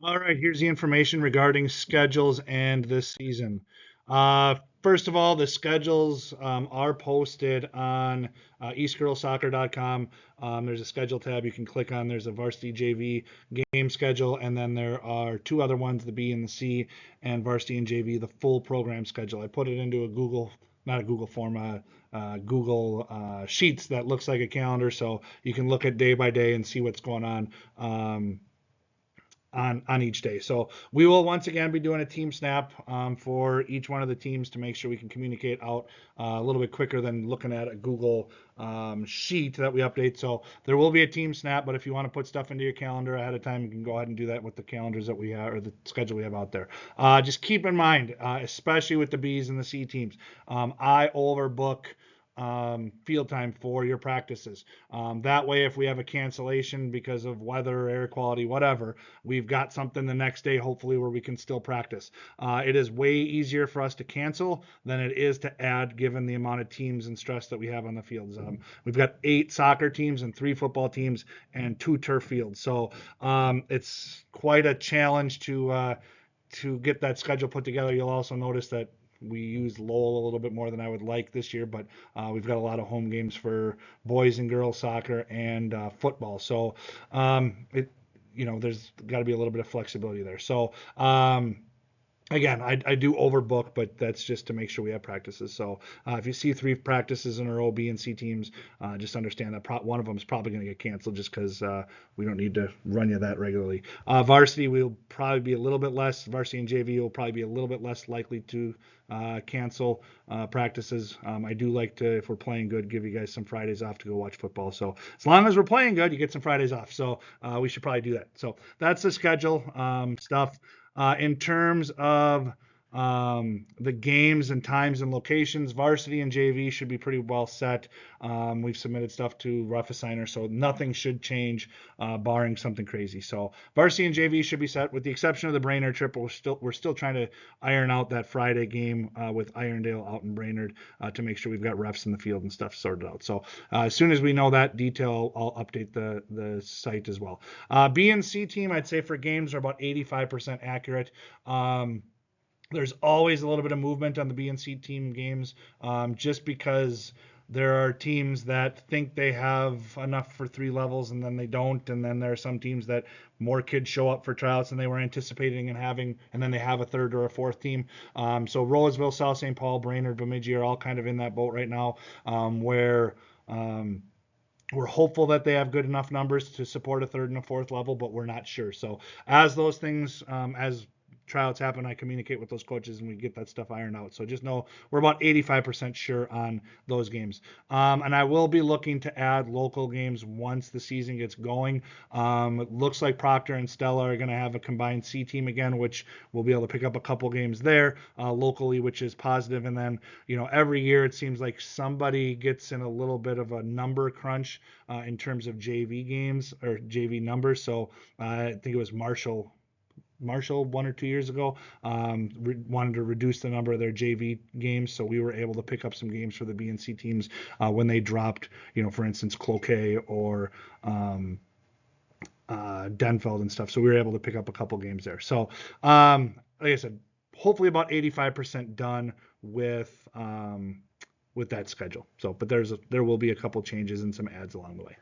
All right, here's the information regarding schedules and this season. First of all, the schedules are posted on eastgirlsoccer.com. There's a schedule tab you can click on. There's a varsity JV game schedule, and then there are two other ones, the B and the C, and varsity and JV, the full program schedule. I put it into a Google, not a Google form, Google Sheets that looks like a calendar, so you can look at day by day and see what's going on. On each day. So we will once again be doing a team snap for each one of the teams to make sure we can communicate out a little bit quicker than looking at a Google sheet that we update. So there will be a team snap, but if you want to put stuff into your calendar ahead of time, you can go ahead and do that with the calendars that we have or the schedule we have out there. Just keep in mind, especially with the B's and the C teams, I overbook field time for your practices. That way, if we have a cancellation because of weather, air quality, whatever, we've got something the next day, hopefully, where we can still practice. It is way easier for us to cancel than it is to add, given the amount of teams and stress that we have on the fields. We've got 8 soccer teams and 3 football teams and 2 turf fields, so it's quite a challenge to get that schedule put together. You'll also notice that we use Lowell a little bit more than I would like this year, but we've got a lot of home games for boys and girls soccer and football. So there's got to be a little bit of flexibility there. So again, I do overbook, but that's just to make sure we have practices. So if you see 3 practices in a row, B and C teams, just understand that one of them is probably going to get canceled just because we don't need to run you that regularly. Varsity will probably be a little bit less. Varsity and JV will probably be a little bit less likely to cancel practices. I do like to, if we're playing good, give you guys some Fridays off to go watch football. So as long as we're playing good, you get some Fridays off. So we should probably do that. So that's the schedule stuff. In terms of the games and times and locations, varsity and JV should be pretty well set. We've submitted stuff to Rough Assigner, so nothing should change, barring something crazy. So varsity and JV should be set, with the exception of the Brainerd trip. We're still trying to iron out that Friday game with Irondale out in Brainerd to make sure we've got refs in the field and stuff sorted out. So as soon as we know that detail, I'll update the site as well. B and C team, I'd say for games are about 85% accurate. There's always a little bit of movement on the B and C team games, just because there are teams that think they have enough for 3 levels and then they don't, and then there are some teams that more kids show up for tryouts than they were anticipating and having, and then they have a third or a fourth team. So Rolesville, South St. Paul, Brainerd, Bemidji are all kind of in that boat right now, where um, we're hopeful that they have good enough numbers to support a third and a fourth level, but we're not sure. So as those things, as tryouts happen, I communicate with those coaches and we get that stuff ironed out. So just know we're about 85% sure on those games. And I will be looking to add local games once the season gets going. It looks like Proctor and Stella are going to have a combined C team again, which we'll be able to pick up a couple games there locally, which is positive. And then, every year it seems like somebody gets in a little bit of a number crunch in terms of JV games or JV numbers. So I think it was Marshall 1 or 2 years ago wanted to reduce the number of their JV games, so we were able to pick up some games for the B and C teams when they dropped, for instance, Cloquet or Denfeld and stuff. So we were able to pick up a couple games there. So like I said, hopefully about 85% done with that schedule. So, but there will be a couple changes and some ads along the way.